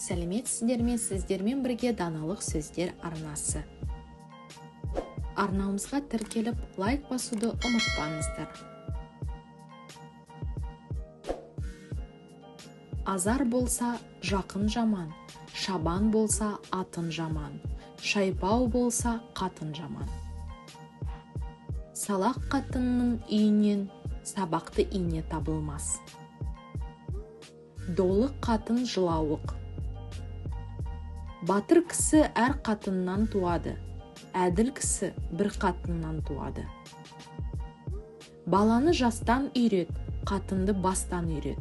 Сәлеметсіздер ме? Сіздермен бірге даналық сөздер арнасы. Арнамызға тіркеліп, лайк басуды ұмытпаңыздар. Азар болса, жақын жаман, шабан болса, атын жаман, шайпау болса, қатын жаман. Салақ қатынның үйінен сабақты ине табылмас. Долы қатын жылауық. Батыр кісі әр қатыннан туады, әділ кісі бір қатыннан туады. Баланы жастан үйрет, қатынды бастан үйрет.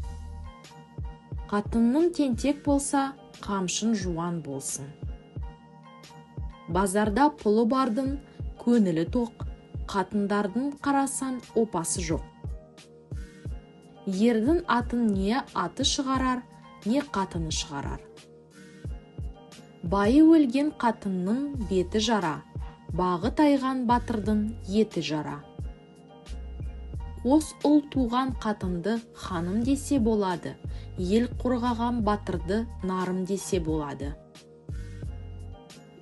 Қатынның тентек болса, қамшын жуан болсын. Базарда пұлы бардың, көңілі тоқ, қатындардың қарасан опасы жоқ. Ердің атын не аты шығарар, не қатыны шығарар. Байы өлген қатынның беті жара, бағы тайған батырдың еті жара. Қос ұл туған қатынды ханым десе болады, ел қорғаған батырды нарым десе болады.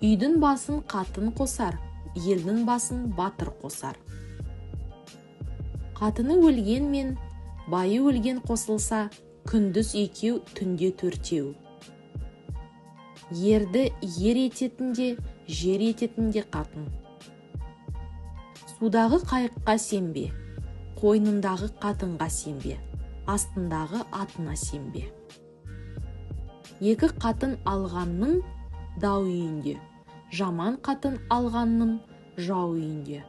Үйдің басын қатын қосар, елдің басын батыр қосар. Қатыны өлген мен байы өлген қосылса, күндіз екеу, түнде төртеу. Ерді ер ететінде, жер ететінде қатын. Судағы қайыққа сенбе, қойнындағы қатынға сенбе, астындағы атына сенбе. Екі қатын алғанның дау үйінде, жаман қатын алғанның жау үйінде.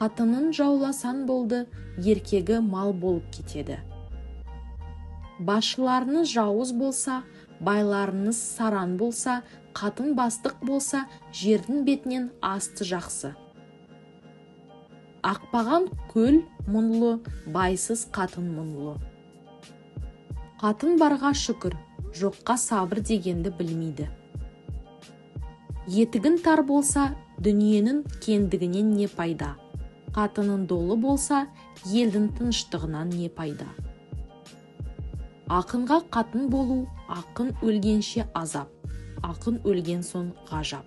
Қатынын жауласан болды, еркегі мал болып кетеді. Басшыларыңыз жауыз болса, байларыңыз саран болса, қатын бастық болса, жердің бетінен асты жақсы. Ақпаған көл мұңлы, байсыз қатын мұңлы. Қатын барға шүкір, жоққа сабыр дегенді білмейді. Етігін тар болса, дүниенің кендігінен не пайда. Қатының долы болса, елдің тыныштығынан не пайда. Ақынға қатын болу, ақын өлгенше азап, ақын өлген соң ғажап.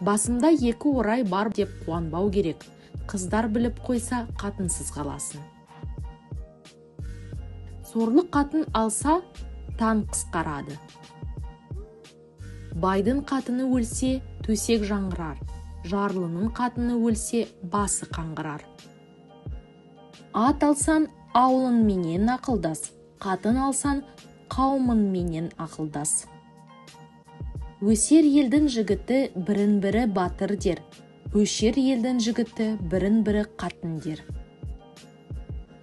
Басында екі орай бар деп қуанбау керек, қыздар біліп қойса қатынсыз қаласын. Сорлы қатын алса, таң қысқарады. Байдың қатыны өлсе, төсек жаңғырар, жарлының қатыны өлсе, басы қаңғырар. Ат алсан, ауылын менен ақылдас, қатын алсан, қауымын менен ақылдас. Өсер елдің жігіті бірін-бірі батыр дер, өшер елдің жігіті бірін-бірі қатын дер.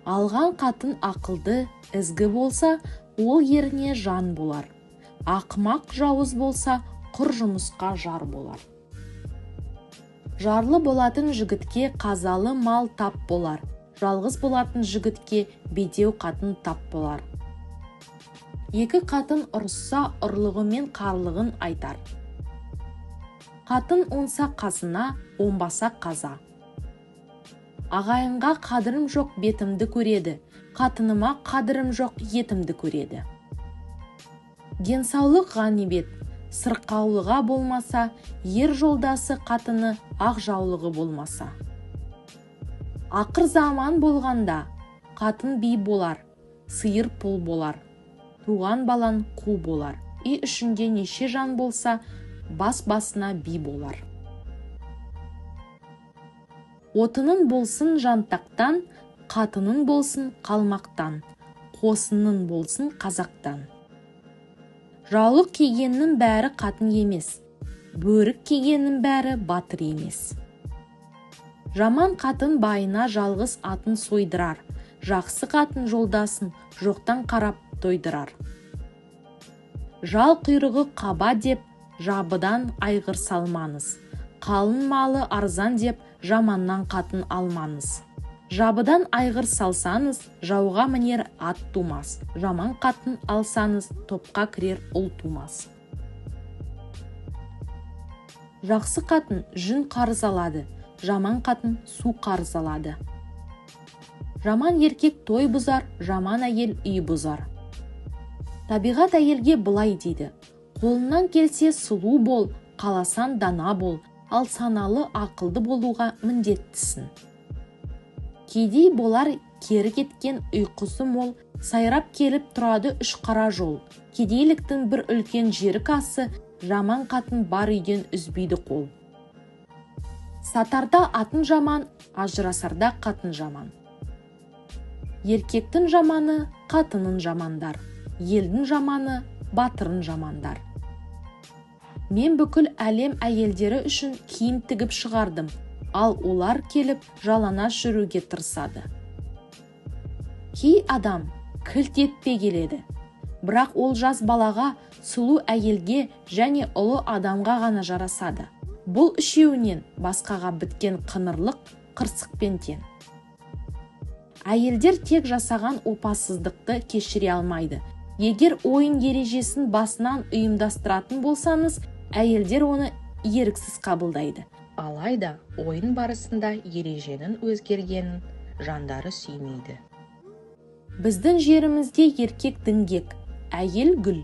Алған қатын ақылды, ізгі болса, ол еріне жан болар. Ақымақ жауыз болса, құр жұмысқа жар болар. Жарлы болатын жігітке қазалы мал тап болар. Жалғыз болатын жігітке бедеу қатын тап болар. Екі қатын ұрысса, ұрлығымен қарлығын айтар. Қатын онса қасына, онбаса қаза. Ағайынға қадірім жоқ, бетімді көреді. Қатыныма қадірім жоқ, етімді көреді. Денсаулық ғанибет, сырқаулыға болмаса, ер жолдасы қатыны ақ жаулығы болмаса. Ақыр заман болғанда, қатын би болар, сиыр пұл болар, туған балан қу болар. Үй ішінде неше жан болса, бас-басына би болар. Отының болсын жантақтан, қатының болсын қалмақтан, қосының болсын қазақтан. Жаулық кигеннің бәрі қатын емес, бөрік кигеннің бәрі батыр емес. Жаман қатын байына жалғыз атын сойдырар, жақсы қатын жолдасын жоқтан қарап тойдырар. Жал құйрығы қаба деп, жабыдан айғыр салмаңыз. Қалың малы арзан деп, жаманнан қатын алмаңыз. Жабыдан айғыр салсаңыз, жауға мінер ат тумас. Жаман қатын алсаңыз, топқа кірер ұл тумас. Жақсы қатын жүн қарыз алады, жаман қатын су қарыз алады. Жаман еркек той бұзар, жаман әйел үй бұзар. Табиғат әйелге былай дейді: қолынан келсе сұлу бол, қаласан дана бол, ал саналы ақылды болуға міндеттісің. Кедей болар кері кеткен ұйқысы мол, сайрап келіп тұрады үш қара жол. Кедейліктің бір үлкен жерік асы, жаман қатын бар үйден үзбейді қол. Сатарда атын жаман, ажырасарда қатын жаман. Еркектің жаманы қатынын жамандар, елдің жаманы батырын жамандар. Мен бүкіл әлем әйелдері үшін киім тігіп шығардым, ал олар келіп жалаңаш жүруге тырысады. Кей адам кілт етпе келеді, бірақ ол жас балаға, сұлу әйелге және ұлы адамға ғана жарасады. Бұл үшеуінен басқаға біткен қыңырлық қырсықпен тең. Әйелдер тек жасаған опасыздықты кешіре алмайды. Егер ойын ережесін басынан ұйымдастыратын болсаңыз, әйелдер оны еріксіз қабылдайды. Алайда ойын барысында ереженің өзгергенін жандары сүймейді. Біздің жерімізде еркек діңгек, әйел гүл.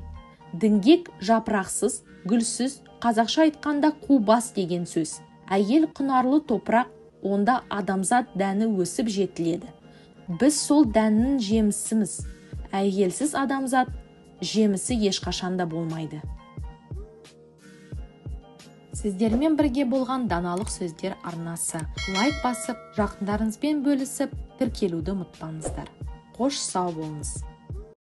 Діңгек жапырақсыз, гүлсіз, қазақша айтқанда қу бас деген сөз. Әйел құнарлы топырақ, онда адамзат дәні өсіп жетіледі. Біз сол дәннің жемісіміз. Әйелсіз адамзат жемісі ешқашанда болмайды. Сіздермен бірге болған даналық сөздер арнасы. Лайк басып, жақындарыңызбен бөлісіп, тіркелуді ұмытпаңыздар. Қош сау болыңыз.